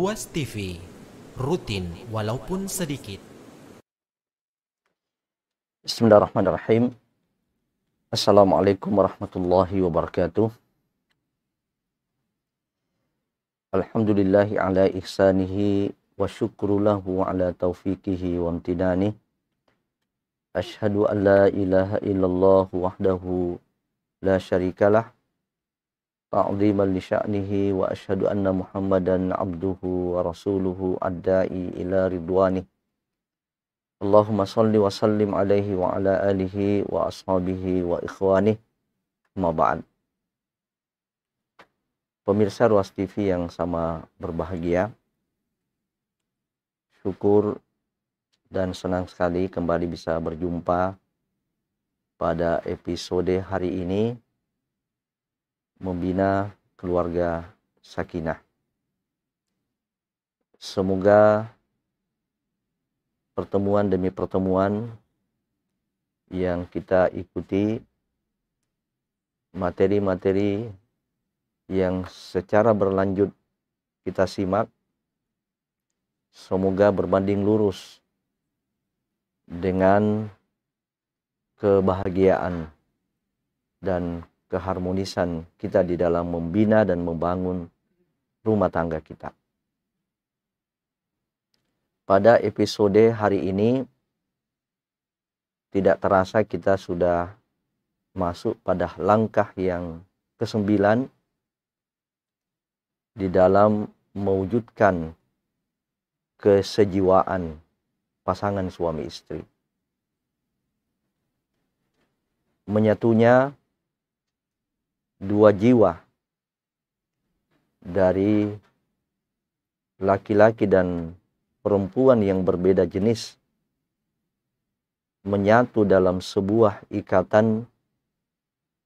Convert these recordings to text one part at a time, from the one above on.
Ruas TV, rutin walaupun sedikit. Bismillahirrahmanirrahim. Assalamualaikum warahmatullahi wabarakatuh. Alhamdulillahi ala ihsanihi wa syukru lahu ala taufiqihi wa amtidani. Ashhadu an la ilaha illallah wahdahu la syarikalah ta'ziman li sya'nihi wa ashhadu anna Muhammadan abduhu wa rasuluhu ad-da'i ila ridwani. Allahumma salli wa sallim alaihi wa ala alihi wa ashabihi wa ikhwani. Amma ba'd. Pemirsa Ruas TV yang sama berbahagia, syukur dan senang sekali kembali bisa berjumpa pada episode hari ini, membina keluarga sakinah. Semoga pertemuan demi pertemuan yang kita ikuti, materi-materi yang secara berlanjut kita simak, semoga berbanding lurus dengan kebahagiaan dan keharmonisan kita di dalam membina dan membangun rumah tangga kita. Pada episode hari ini, tidak terasa kita sudah masuk pada langkah yang ke-9 di dalam mewujudkan kesejiwaan pasangan suami istri. Menyatunya dua jiwa dari laki-laki dan perempuan yang berbeda jenis menyatu dalam sebuah ikatan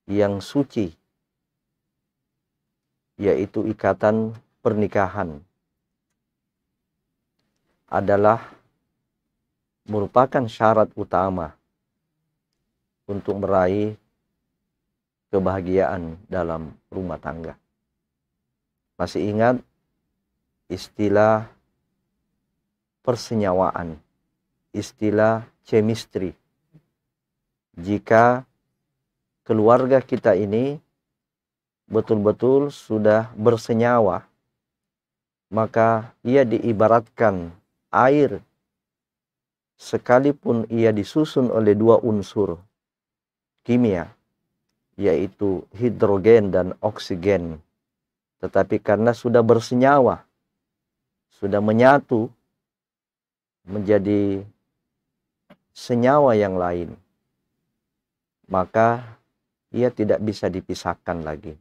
yang suci, yaitu ikatan pernikahan, adalah merupakan syarat utama untuk meraih kebahagiaan dalam rumah tangga. Masih ingat istilah persenyawaan, istilah chemistry. Jika keluarga kita ini betul-betul sudah bersenyawa, maka ia diibaratkan air, sekalipun ia disusun oleh dua unsur kimia, yaitu hidrogen dan oksigen. Tetapi karena sudah bersenyawa, sudah menyatu menjadi senyawa yang lain, maka ia tidak bisa dipisahkan lagi.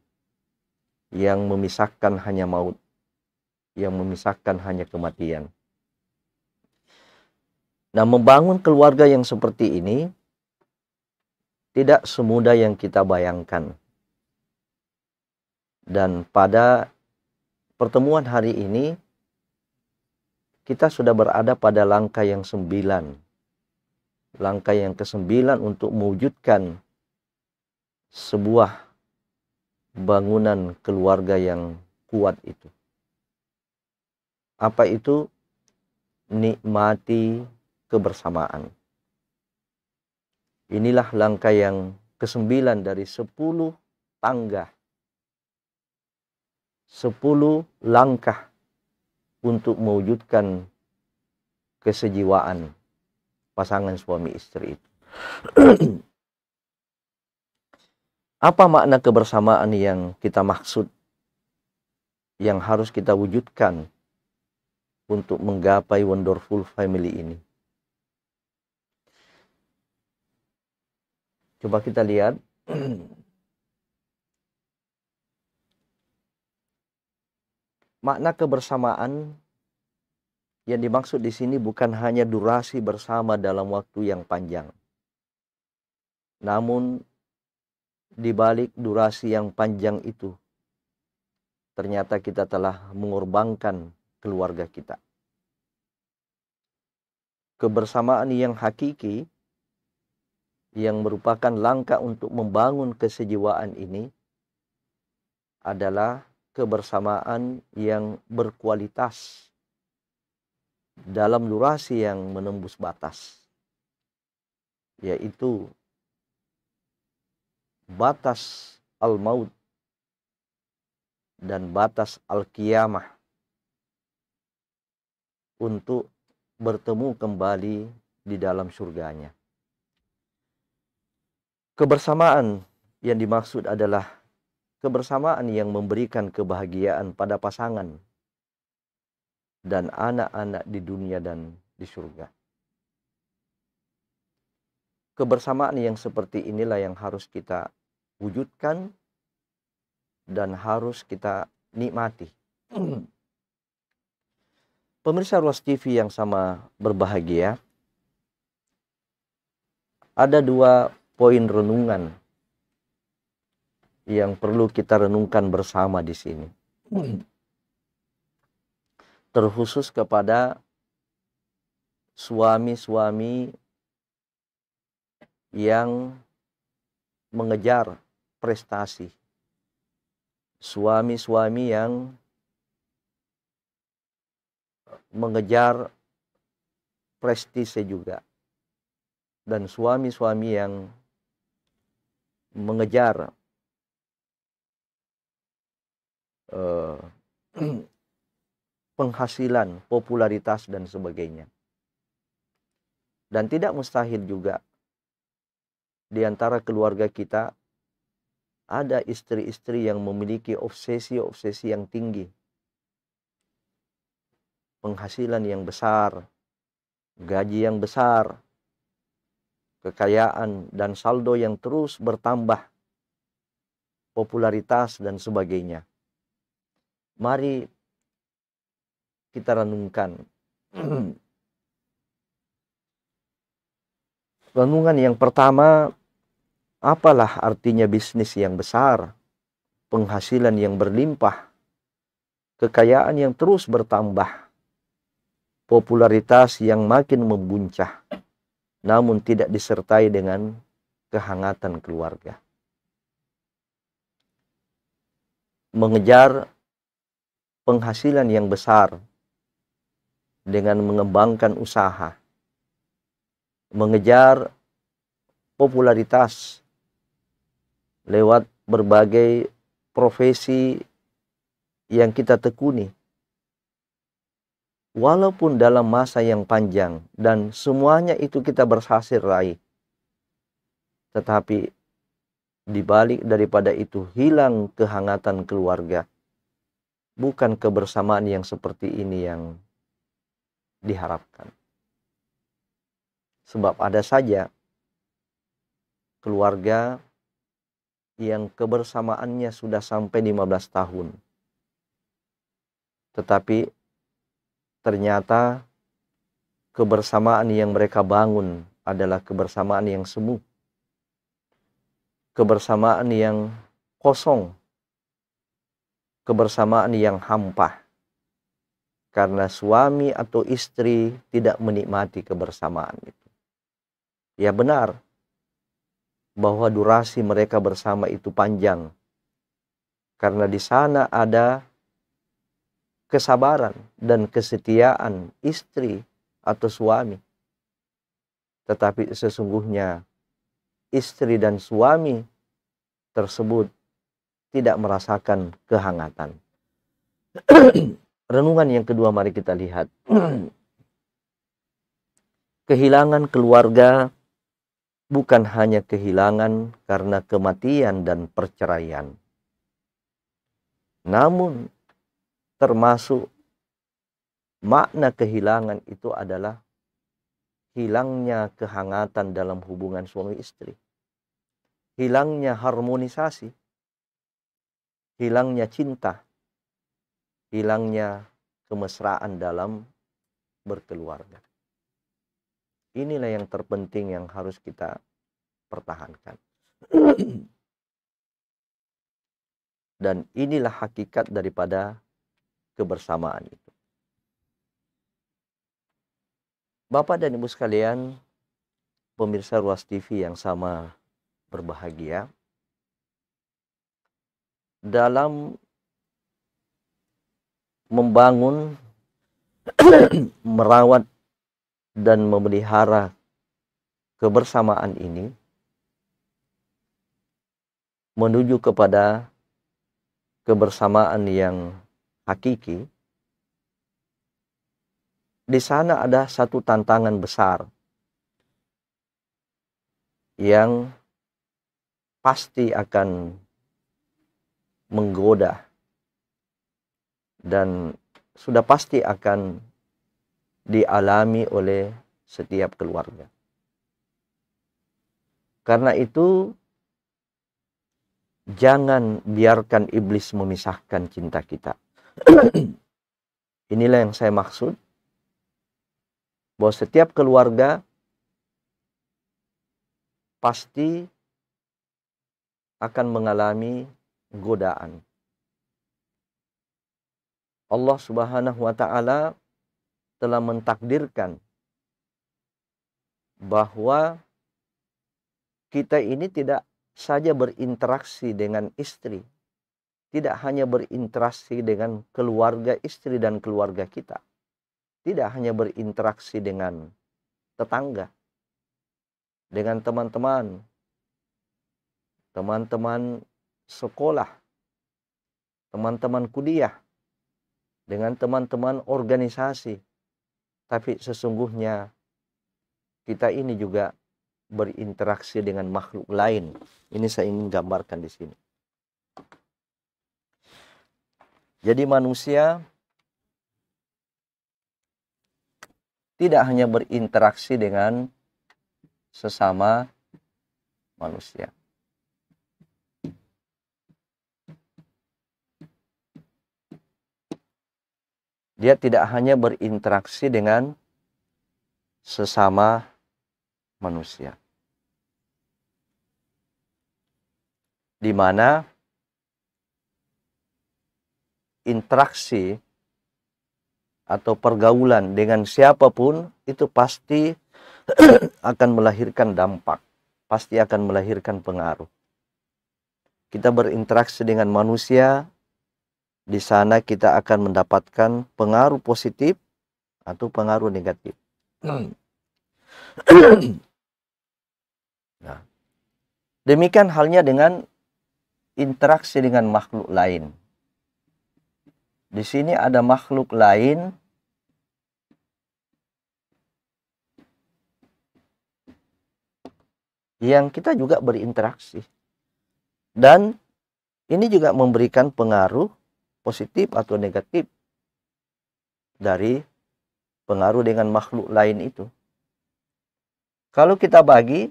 Yang memisahkan hanya maut, yang memisahkan hanya kematian. Nah, membangun keluarga yang seperti ini tidak semudah yang kita bayangkan. Dan pada pertemuan hari ini, kita sudah berada pada langkah yang 9. Langkah yang ke-9 untuk mewujudkan sebuah bangunan keluarga yang kuat itu. Apa itu? Nikmati kebersamaan. Inilah langkah yang ke-9 dari 10 tangga. 10 langkah untuk mewujudkan kesejiwaan pasangan suami istri itu. Apa makna kebersamaan yang kita maksud, yang harus kita wujudkan untuk menggapai wonderful family ini? Coba kita lihat. Makna kebersamaan yang dimaksud di sini bukan hanya durasi bersama dalam waktu yang panjang. Namun di balik durasi yang panjang itu, ternyata kita telah mengorbankan keluarga kita. Kebersamaan yang hakiki, yang merupakan langkah untuk membangun kesejiwaan ini, adalah kebersamaan yang berkualitas, dalam durasi yang menembus batas, yaitu batas al-maut dan batas al-qiyamah, untuk bertemu kembali di dalam surganya. Kebersamaan yang dimaksud adalah kebersamaan yang memberikan kebahagiaan pada pasangan dan anak-anak di dunia dan di surga. Kebersamaan yang seperti inilah yang harus kita wujudkan dan harus kita nikmati. Pemirsa Ruas TV yang sama berbahagia, ada 2 poin renungan yang perlu kita renungkan bersama di sini. Terkhusus kepada suami-suami yang mengejar prestasi, suami-suami yang mengejar prestise juga, dan suami-suami yang mengejar penghasilan, popularitas dan sebagainya. Dan tidak mustahil juga di antara keluarga kita ada istri-istri yang memiliki obsesi-obsesi yang tinggi, penghasilan yang besar, gaji yang besar, kekayaan dan saldo yang terus bertambah, popularitas dan sebagainya. Mari kita renungkan. Renungan yang pertama, apalah artinya bisnis yang besar, penghasilan yang berlimpah, kekayaan yang terus bertambah, popularitas yang makin membuncah, namun tidak disertai dengan kehangatan keluarga. Mengejar penghasilan yang besar dengan mengembangkan usaha, mengejar popularitas lewat berbagai profesi yang kita tekuni, walaupun dalam masa yang panjang dan semuanya itu kita berhasil raih, tetapi di balik daripada itu hilang kehangatan keluarga. Bukan kebersamaan yang seperti ini yang diharapkan. Sebab ada saja keluarga yang kebersamaannya sudah sampai 15 tahun. Tetapi ternyata kebersamaan yang mereka bangun adalah kebersamaan yang semu. Kebersamaan yang kosong. Kebersamaan yang hampa. Karena suami atau istri tidak menikmati kebersamaan itu. Ya benar bahwa durasi mereka bersama itu panjang. Karena di sana ada kesabaran dan kesetiaan istri atau suami. Tetapi sesungguhnya istri dan suami tersebut tidak merasakan kehangatan. Renungan yang kedua, mari kita lihat. Kehilangan keluarga bukan hanya kehilangan karena kematian dan perceraian. Namun termasuk makna kehilangan itu adalah hilangnya kehangatan dalam hubungan suami istri. Hilangnya harmonisasi. Hilangnya cinta. Hilangnya kemesraan dalam berkeluarga. Inilah yang terpenting yang harus kita pertahankan. Dan inilah hakikat daripada kebersamaan itu. Bapak dan Ibu sekalian, pemirsa Ruas TV yang sama berbahagia, dalam membangun merawat dan memelihara kebersamaan ini menuju kepada kebersamaan yang hakiki, di sana ada satu tantangan besar yang pasti akan menggoda dan sudah pasti akan dialami oleh setiap keluarga. Karena itu, jangan biarkan iblis memisahkan cinta kita. Inilah yang saya maksud, bahwa setiap keluarga pasti akan mengalami godaan. Allah Subhanahu wa Ta'ala telah mentakdirkan bahwa kita ini tidak saja berinteraksi dengan istri, tidak hanya berinteraksi dengan keluarga istri dan keluarga kita, tidak hanya berinteraksi dengan tetangga, dengan teman-teman sekolah, teman-teman kuliah, dengan teman-teman organisasi. Tapi sesungguhnya kita ini juga berinteraksi dengan makhluk lain. Ini saya ingin gambarkan di sini. Jadi manusia tidak hanya berinteraksi dengan sesama manusia. Dia tidak hanya berinteraksi dengan sesama manusia, di mana interaksi atau pergaulan dengan siapapun itu pasti akan melahirkan dampak, pasti akan melahirkan pengaruh. Kita berinteraksi dengan manusia, di sana kita akan mendapatkan pengaruh positif atau pengaruh negatif. Nah, demikian halnya dengan interaksi dengan makhluk lain. Di sini ada makhluk lain yang kita juga berinteraksi. Dan ini juga memberikan pengaruh positif atau negatif dari pengaruh dengan makhluk lain itu. Kalau kita bagi,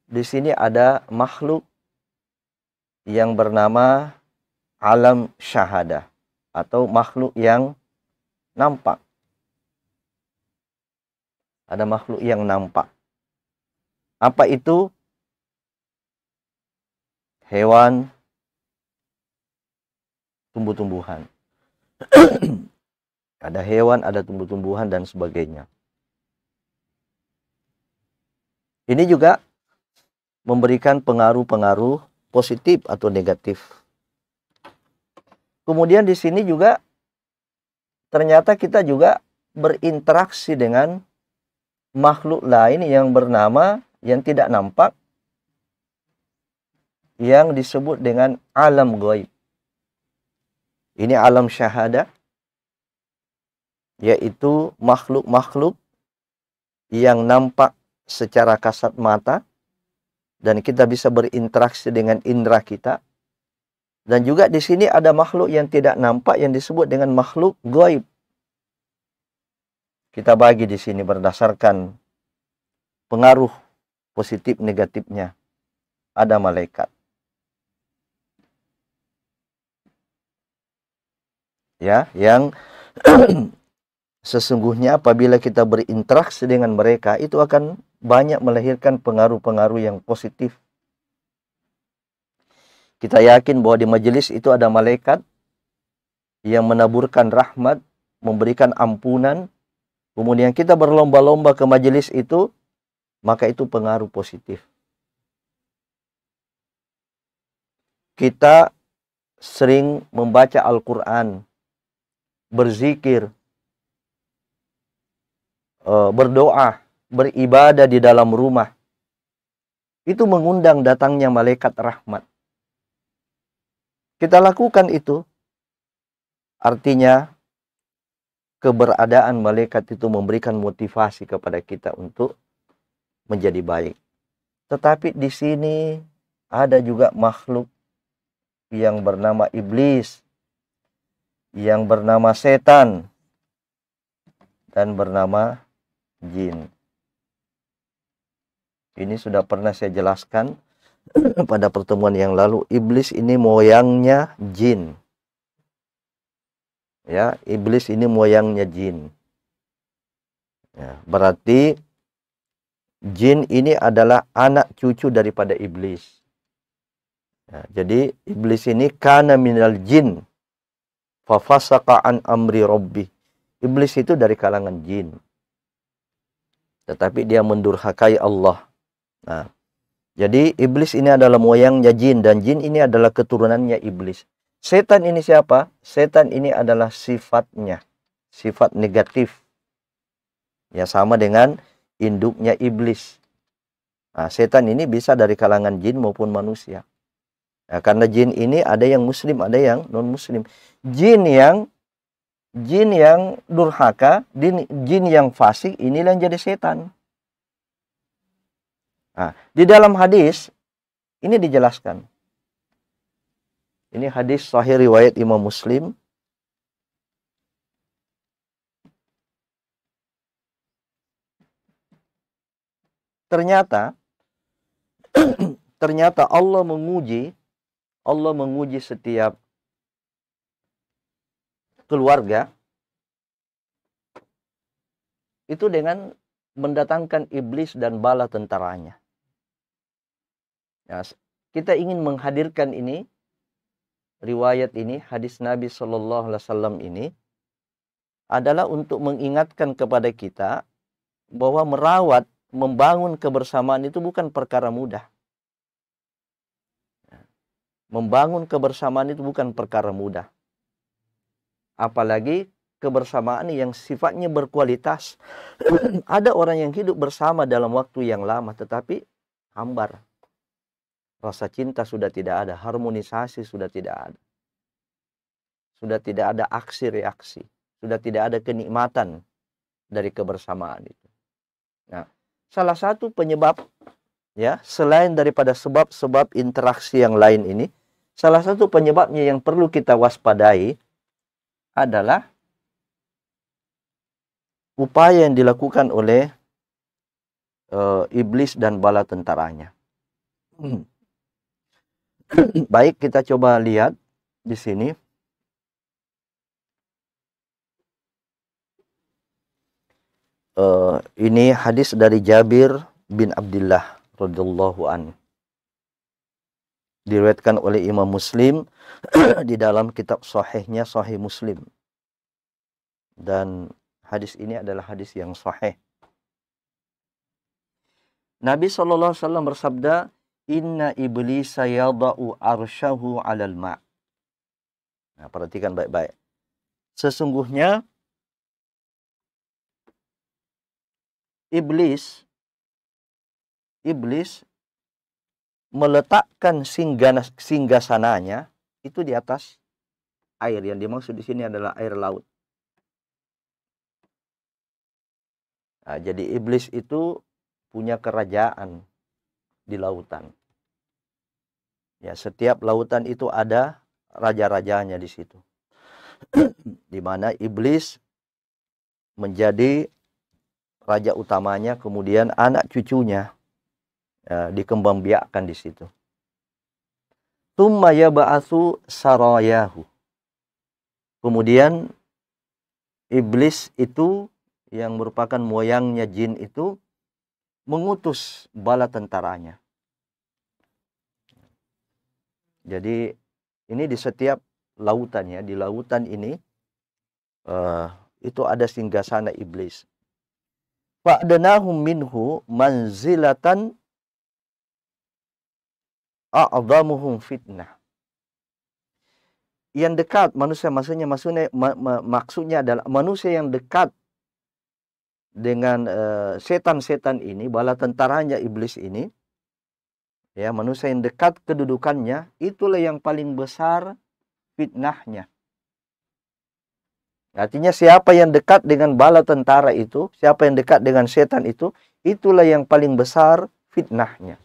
di sini ada makhluk yang bernama alam syahadah atau makhluk yang nampak. Ada makhluk yang nampak. Apa itu? Hewan, tumbuh-tumbuhan. Ada hewan, ada tumbuh-tumbuhan dan sebagainya. Ini juga memberikan pengaruh-pengaruh positif atau negatif. Kemudian di sini juga ternyata kita juga berinteraksi dengan makhluk lain yang bernama, yang tidak nampak, yang disebut dengan alam gaib. Ini alam syahadah, yaitu makhluk-makhluk yang nampak secara kasat mata dan kita bisa berinteraksi dengan indera kita. Dan juga di sini ada makhluk yang tidak nampak yang disebut dengan makhluk gaib. Kita bagi di sini berdasarkan pengaruh positif negatifnya. Ada malaikat. Ya, yang sesungguhnya apabila kita berinteraksi dengan mereka itu akan banyak melahirkan pengaruh-pengaruh yang positif. Kita yakin bahwa di majelis itu ada malaikat yang menaburkan rahmat, memberikan ampunan. Kemudian kita berlomba-lomba ke majelis itu, maka itu pengaruh positif. Kita sering membaca Al-Quran, berzikir, berdoa, beribadah di dalam rumah, itu mengundang datangnya malaikat rahmat. Kita lakukan itu, artinya keberadaan malaikat itu memberikan motivasi kepada kita untuk menjadi baik. Tetapi di sini ada juga makhluk yang bernama iblis, yang bernama setan, dan bernama jin. Ini sudah pernah saya jelaskan pada pertemuan yang lalu. Iblis ini moyangnya jin. Ya, iblis ini moyangnya jin. Ya, berarti jin ini adalah anak cucu daripada iblis. Ya, jadi iblis ini kana minal jin fafasaqa an amri rabbi. Iblis itu dari kalangan jin. Tetapi dia mendurhakai Allah. Nah, jadi iblis ini adalah moyangnya jin, dan jin ini adalah keturunannya iblis. Setan ini siapa? Setan ini adalah sifatnya, sifat negatif. Ya, sama dengan induknya iblis. Nah, setan ini bisa dari kalangan jin maupun manusia. Nah, karena jin ini ada yang muslim, ada yang non-muslim. Jin yang durhaka, jin yang fasik, inilah yang jadi setan. Nah, di dalam hadis ini dijelaskan. Ini hadis sahih riwayat Imam Muslim. Ternyata Allah menguji setiap keluarga itu dengan mendatangkan iblis dan bala tentaranya. Ya, kita ingin menghadirkan ini, riwayat ini, hadis Nabi Shallallahu Alaihi Wasallam ini adalah untuk mengingatkan kepada kita bahwa merawat, membangun kebersamaan itu bukan perkara mudah. Membangun kebersamaan itu bukan perkara mudah. Apalagi kebersamaan yang sifatnya berkualitas. Ada orang yang hidup bersama dalam waktu yang lama tetapi hambar. Rasa cinta sudah tidak ada, harmonisasi sudah tidak ada. Sudah tidak ada aksi reaksi, sudah tidak ada kenikmatan dari kebersamaan itu. Nah, salah satu penyebab, ya, selain daripada sebab-sebab interaksi yang lain ini, salah satu penyebabnya yang perlu kita waspadai adalah upaya yang dilakukan oleh iblis dan bala tentaranya. Baik, kita coba lihat di sini. Ini hadis dari Jabir bin Abdullah radhiyallahu an. Diriwayatkan oleh Imam Muslim di dalam kitab sahihnya, Sahih Muslim. Dan hadis ini adalah hadis yang sahih. Nabi SAW bersabda, "Inna iblisa yada'u arsyahu 'alal ma'." Nah, perhatikan baik-baik. Sesungguhnya iblis meletakkan singgasananya itu di atas air. Yang dimaksud di sini adalah air laut. Nah, jadi iblis itu punya kerajaan di lautan. Ya, setiap lautan itu ada raja-rajanya di situ. Di mana iblis menjadi raja utamanya, kemudian anak cucunya dikembangbiakkan di situ. Tsumma yab'atsu sarayahu. Kemudian iblis itu yang merupakan moyangnya jin itu mengutus bala tentaranya. Jadi ini di setiap lautan, ya, di lautan ini itu ada singgasana iblis. Fa'danahum minhu manzilatan a'dhamuhum fitnah. Yang dekat maksudnya adalah manusia yang dekat setan-setan ini, bala tentaranya iblis ini, ya, manusia yang dekat kedudukannya, itulah yang paling besar fitnahnya. Artinya siapa yang dekat dengan bala tentara itu, siapa yang dekat dengan setan itu, itulah yang paling besar fitnahnya.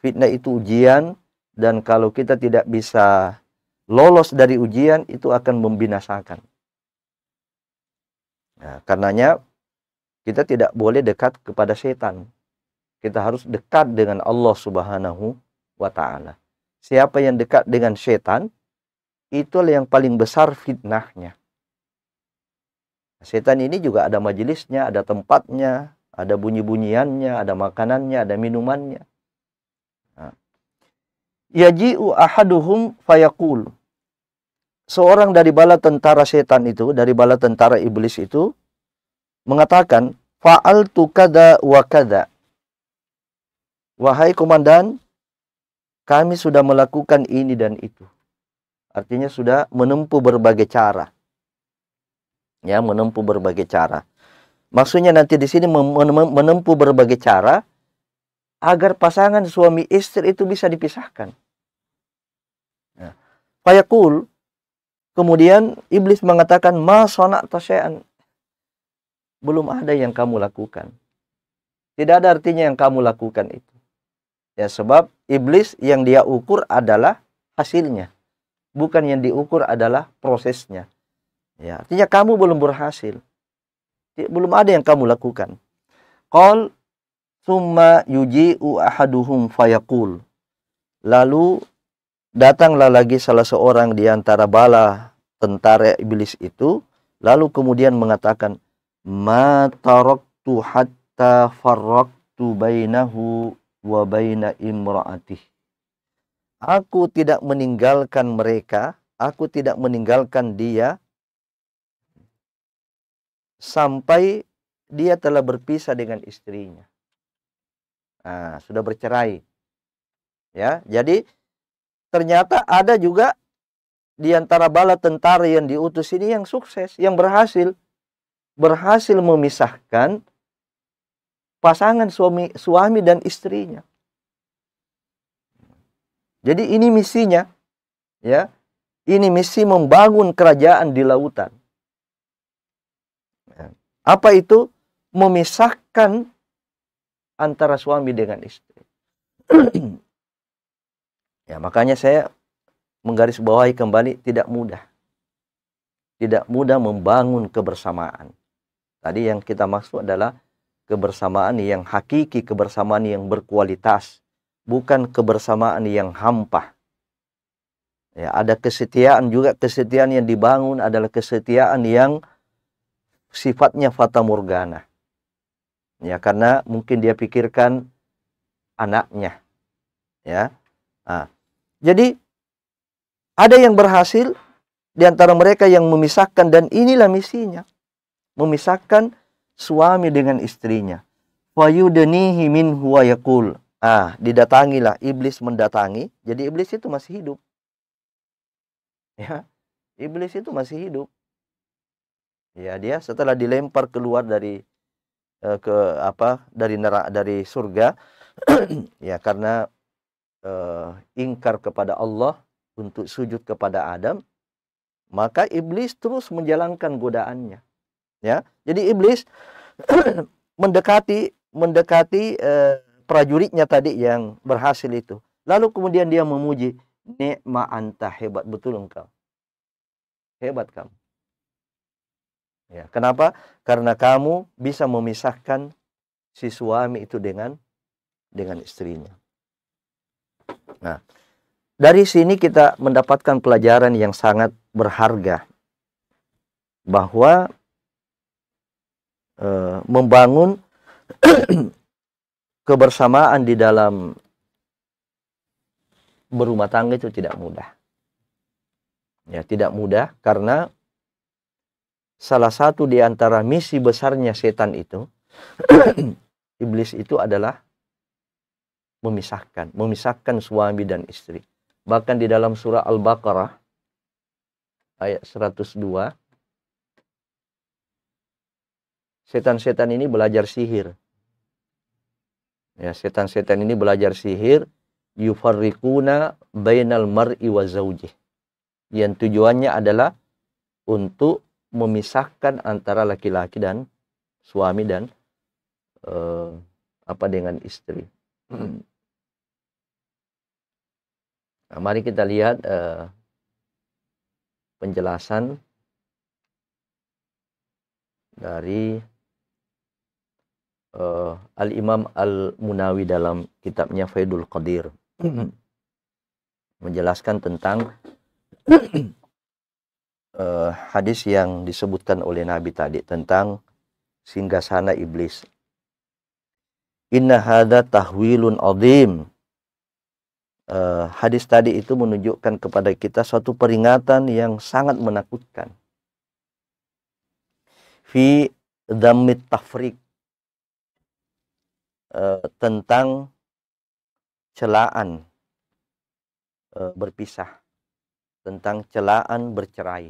Fitnah itu ujian, dan kalau kita tidak bisa lolos dari ujian, itu akan membinasakan. Nah, karenanya kita tidak boleh dekat kepada setan. Kita harus dekat dengan Allah Subhanahu wa Ta'ala. Siapa yang dekat dengan setan, itulah yang paling besar fitnahnya. Setan ini juga ada majelisnya, ada tempatnya, ada bunyi-bunyiannya, ada makanannya, ada minumannya. Yaji'u ahaduhum fayaqul. Seorang dari bala tentara setan itu, dari bala tentara iblis itu, mengatakan, fa'altu kada wa kada. Wahai komandan, kami sudah melakukan ini dan itu. Artinya sudah menempuh berbagai cara. Ya, menempuh berbagai cara. Maksudnya nanti di sini menempuh berbagai cara agar pasangan suami istri itu bisa dipisahkan. Nah, fayaqul, kemudian iblis mengatakan, ma sana'ta syai'an. Belum ada yang kamu lakukan. Tidak ada artinya yang kamu lakukan itu. Ya, sebab iblis yang dia ukur adalah hasilnya. Bukan yang diukur adalah prosesnya. Ya, artinya kamu belum berhasil. Belum ada yang kamu lakukan. Qal summa yuji'u ahaduhum fayaqul. Lalu datanglah lagi salah seorang di antara bala tentara iblis itu, lalu kemudian mengatakan, ma taraktu hatta farraqtu bainahu wa baina imra'atih. Aku tidak meninggalkan mereka, aku tidak meninggalkan dia sampai dia telah berpisah dengan istrinya. Nah, sudah bercerai. Ya, jadi ternyata ada juga di antara bala tentara yang diutus ini yang sukses, yang berhasil memisahkan pasangan suami dan istrinya. Jadi ini misinya, ya. Ini misi membangun kerajaan di lautan. Apa itu? Memisahkan antara suami dengan istri. Ya, makanya saya menggarisbawahi kembali, tidak mudah. Tidak mudah membangun kebersamaan. Tadi yang kita maksud adalah kebersamaan yang hakiki, kebersamaan yang berkualitas. Bukan kebersamaan yang hampa. Ya, ada kesetiaan juga, kesetiaan yang dibangun adalah kesetiaan yang sifatnya fata morgana. Ya, karena mungkin dia pikirkan anaknya. Ya. Nah, jadi ada yang berhasil di antara mereka yang memisahkan, dan inilah misinya. Memisahkan suami dengan istrinya. Fayudanihi minhu wa yaqul. Didatangilah, iblis mendatangi. Jadi iblis itu masih hidup. Ya, iblis itu masih hidup. Ya, dia setelah dilempar keluar dari dari surga ya, karena ingkar kepada Allah untuk sujud kepada Adam, maka iblis terus menjalankan godaannya. Ya, jadi iblis mendekati prajuritnya tadi yang berhasil itu. Lalu kemudian dia memuji, ni'ma anta, hebat betul engkau. Hebat kamu. Ya, kenapa? Karena kamu bisa memisahkan si suami itu dengan istrinya. Nah, dari sini kita mendapatkan pelajaran yang sangat berharga, bahwa membangun kebersamaan di dalam berumah tangga itu tidak mudah. Ya, tidak mudah, karena salah satu di antara misi besarnya setan itu, iblis itu adalah memisahkan suami dan istri. Bahkan di dalam surah Al-Baqarah ayat 102, setan-setan ini belajar sihir. Ya, setan-setan ini belajar sihir, yufarriquna bainal mar'i wa zaujih. Yang tujuannya adalah untuk memisahkan antara laki-laki dan suami dan dengan istri. Nah, mari kita lihat penjelasan dari Al-Imam Al-Munawi dalam kitabnya Faidul Qadir. Menjelaskan tentang hadis yang disebutkan oleh Nabi tadi tentang singgasana iblis. Inna hadza tahwilun azim. Hadis tadi itu menunjukkan kepada kita suatu peringatan yang sangat menakutkan. Fi dhammit tafriq, tentang celaan berpisah, tentang celaan bercerai.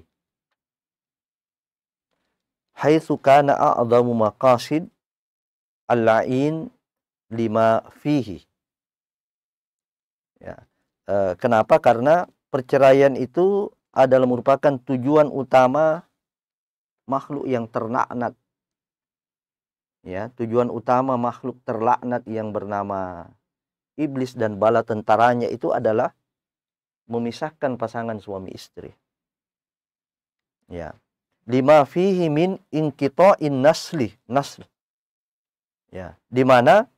Haitsu kana a'dhamu maqasid al-la'in lima fihi. Ya. Kenapa? Karena perceraian itu adalah merupakan tujuan utama makhluk yang terlaknat. Ya, tujuan utama makhluk terlaknat yang bernama iblis dan bala tentaranya itu adalah memisahkan pasangan suami istri. Ya. Lima fihi min inqita'in nasl. Ya, di mana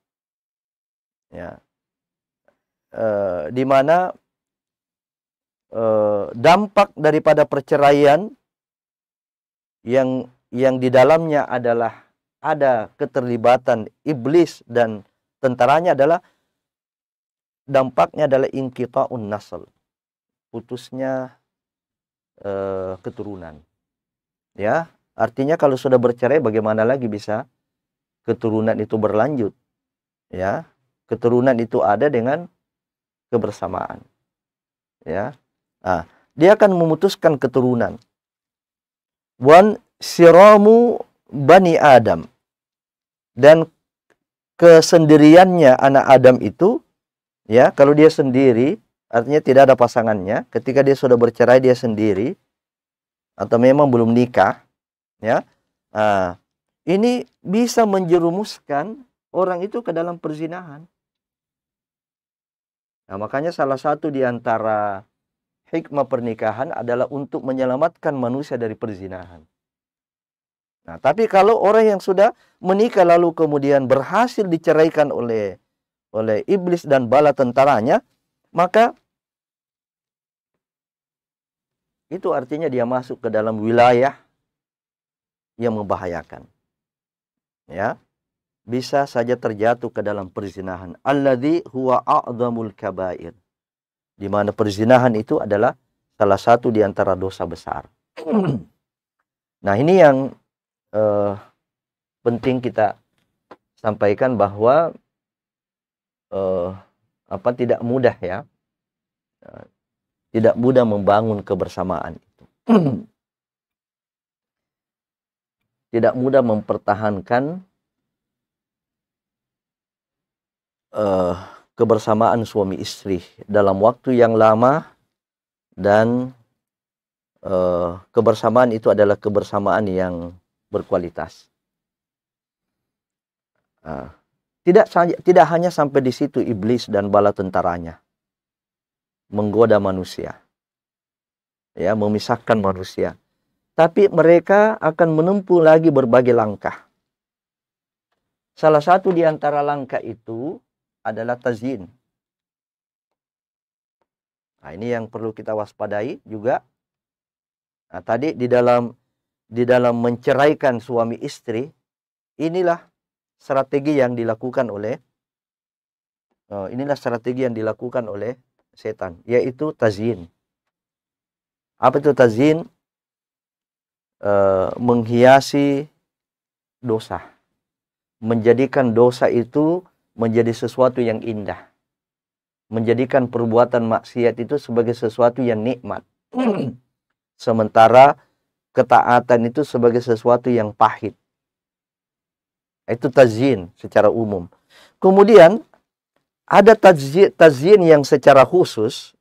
dampak daripada perceraian yang di dalamnya adalah ada keterlibatan iblis dan tentaranya adalah dampaknya adalah inqita'un nasl, putusnya keturunan. Ya, artinya kalau sudah bercerai bagaimana lagi bisa keturunan itu berlanjut? Ya, keturunan itu ada dengan kebersamaan. Ya. Nah, dia akan memutuskan keturunan. Wan siramu Bani Adam, dan kesendiriannya anak Adam itu, ya, kalau dia sendiri artinya tidak ada pasangannya. Ketika dia sudah bercerai dia sendiri atau memang belum nikah, ya, ini bisa menjerumuskan orang itu ke dalam perzinahan. Nah, makanya salah satu di antara hikmah pernikahan adalah untuk menyelamatkan manusia dari perzinahan. Nah, tapi kalau orang yang sudah menikah lalu kemudian berhasil diceraikan oleh iblis dan bala tentaranya, maka itu artinya dia masuk ke dalam wilayah yang membahayakan. Ya, bisa saja terjatuh ke dalam perzinahan. Alladzi huwa a'dhamul kabair. Di mana perzinahan itu adalah salah satu di antara dosa besar. Nah, ini yang penting kita sampaikan bahwa tidak mudah, ya, tidak mudah membangun kebersamaan itu. Tidak mudah mempertahankan kebersamaan suami istri dalam waktu yang lama, dan kebersamaan itu adalah kebersamaan yang berkualitas. Tidak hanya sampai di situ iblis dan bala tentaranya menggoda manusia, ya, memisahkan manusia, tapi mereka akan menempuh lagi berbagai langkah. Salah satu di antara langkah itu adalah tazyin. Nah, ini yang perlu kita waspadai juga. Nah, tadi di dalam menceraikan suami istri, inilah strategi yang dilakukan oleh setan, yaitu tazyin. Apa itu tazyin? Menghiasi dosa, menjadikan dosa itu menjadi sesuatu yang indah, menjadikan perbuatan maksiat itu sebagai sesuatu yang nikmat. Sementara ketaatan itu sebagai sesuatu yang pahit. Itu tazyin secara umum. Kemudian ada tazyin yang secara khusus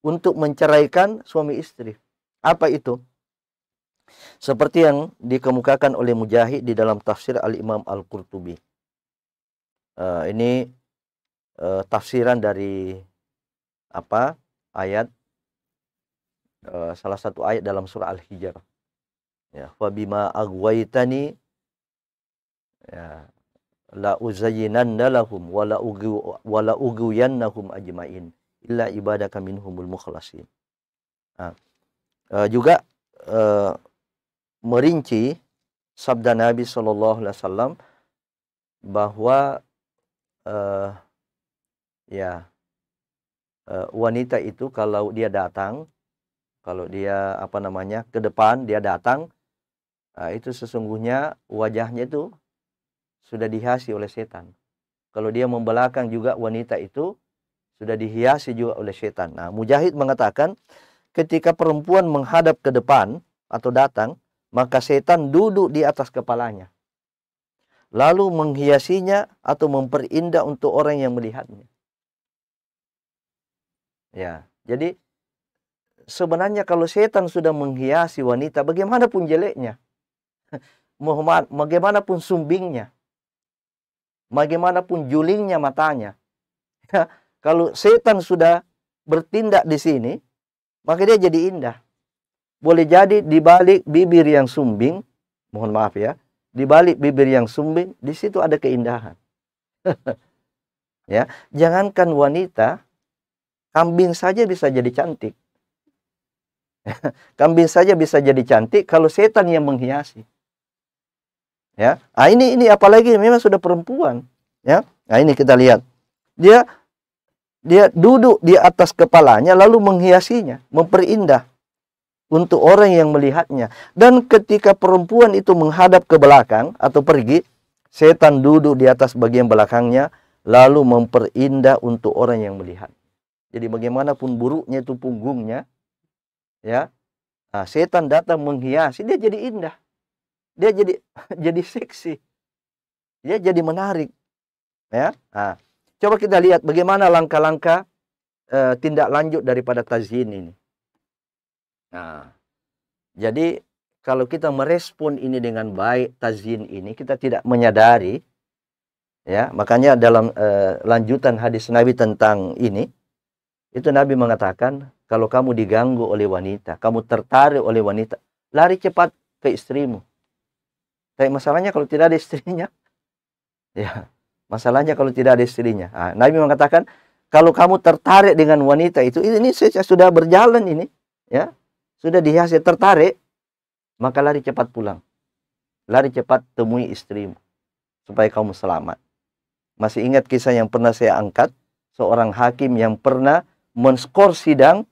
untuk menceraikan suami istri. Apa itu? Seperti yang dikemukakan oleh Mujahid di dalam tafsir Al-Imam Al-Qurtubi. Ini tafsiran dari ayat, salah satu ayat dalam surah Al-Hijr. Ya, fabima aghwaytani ya la uzayyinanna lahum wa la ughwiyannahum ajmain illa ibadaka minhumul mukhlasin. Nah, juga merinci sabda Nabi sallallahu alaihi wasallam bahwa wanita itu kalau dia datang, kalau dia ke depan dia datang, itu sesungguhnya wajahnya itu sudah dihiasi oleh setan. Kalau dia membelakang juga, wanita itu sudah dihiasi juga oleh setan. Nah, Mujahid mengatakan ketika perempuan menghadap ke depan atau datang, maka setan duduk di atas kepalanya, lalu menghiasinya atau memperindah untuk orang yang melihatnya. Ya, jadi sebenarnya kalau setan sudah menghiasi wanita, bagaimanapun jeleknya, bagaimanapun sumbingnya, bagaimanapun julingnya matanya, kalau setan sudah bertindak di sini, maka dia jadi indah. Boleh jadi di balik bibir yang sumbing, mohon maaf ya, di balik bibir yang sumbing, di situ ada keindahan. Ya, jangankan wanita, kambing saja bisa jadi cantik. Kambing saja bisa jadi cantik kalau setan yang menghiasi. Ya, ini apalagi memang sudah perempuan. Ya, nah ini kita lihat, dia duduk di atas kepalanya lalu menghiasinya, memperindah untuk orang yang melihatnya. Dan ketika perempuan itu menghadap ke belakang atau pergi, setan duduk di atas bagian belakangnya lalu memperindah untuk orang yang melihat. Jadi bagaimanapun buruknya itu punggungnya, ya, nah, setan datang menghiasi, dia jadi indah, dia jadi seksi, dia jadi menarik, ya. Nah, coba kita lihat bagaimana langkah-langkah tindak lanjut daripada tazyin ini. Nah, jadi kalau kita merespon ini dengan baik, tazyin ini kita tidak menyadari, ya. Makanya dalam lanjutan hadis Nabi tentang ini, itu Nabi mengatakan, kalau kamu diganggu oleh wanita, kamu tertarik oleh wanita, lari cepat ke istrimu. Tapi masalahnya kalau tidak ada istrinya, ya, masalahnya kalau tidak ada istrinya. Nah, Nabi mengatakan, kalau kamu tertarik dengan wanita itu, ini sudah berjalan ini, ya, sudah dihiasi, tertarik, maka lari cepat pulang. Lari cepat temui istrimu, supaya kamu selamat. Masih ingat kisah yang pernah saya angkat, seorang hakim yang pernah men-skor sidang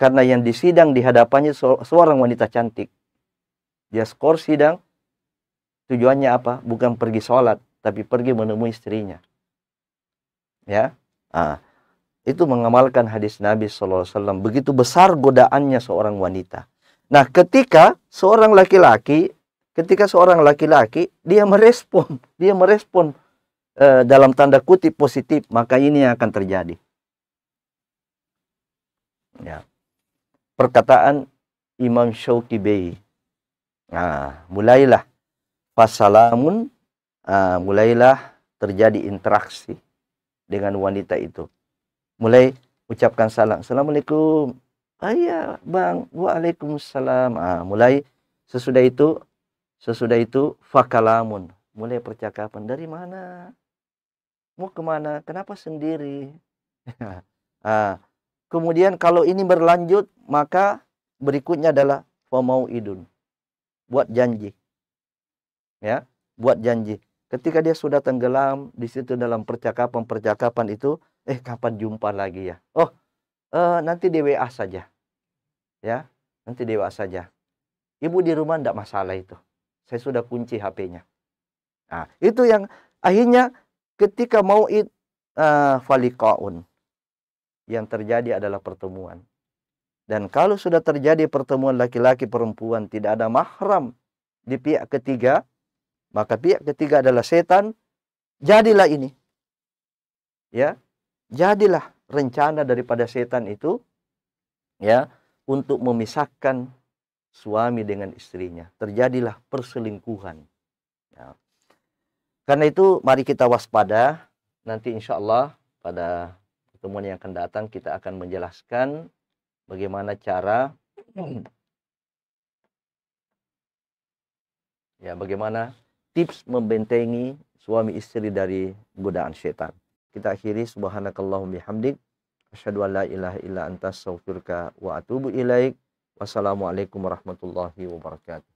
karena yang disidang di hadapannya seorang wanita cantik. Dia skor sidang, tujuannya apa? Bukan pergi sholat, tapi pergi menemui istrinya. Ya, itu mengamalkan hadis Nabi SAW. Begitu besar godaannya seorang wanita. Nah, ketika seorang laki-laki dia merespon dalam tanda kutip positif, maka ini yang akan terjadi. Ya. Perkataan Imam Syauqibi. Nah, mulailah fasalamun, mulailah terjadi interaksi dengan wanita itu. Mulai ucapkan salam. Assalamualaikum. Iya, Bang. Waalaikumsalam. Mulai sesudah itu fakalamun. Mulai percakapan. Dari mana? Mau kemana? Kenapa sendiri? Kemudian kalau ini berlanjut, maka berikutnya adalah famauidun. Buat janji. Ya, buat janji. Ketika dia sudah tenggelam di situ dalam percakapan itu, kapan jumpa lagi ya? Oh, nanti di WA saja. Ya, nanti di WA saja. Ibu di rumah enggak masalah itu. Saya sudah kunci HP-nya. Nah, itu yang akhirnya ketika mauid faliqaun, yang terjadi adalah pertemuan. Dan kalau sudah terjadi pertemuan laki-laki perempuan, tidak ada mahram di pihak ketiga, Maka pihak ketiga adalah setan. Jadilah ini. Ya. Jadilah rencana daripada setan itu ya untuk memisahkan suami dengan istrinya. Terjadilah perselingkuhan. Ya. Karena itu mari kita waspada. Nanti insya Allah pada pertemuan yang akan datang kita akan menjelaskan bagaimana cara ya bagaimana tips membentengi suami istri dari godaan setan. Kita akhiri subhanakallahumma bihamdik asyhadu an la ilaha illa anta astaghfiruka wa atubu ilaik. Wassalamualaikum warahmatullahi wabarakatuh.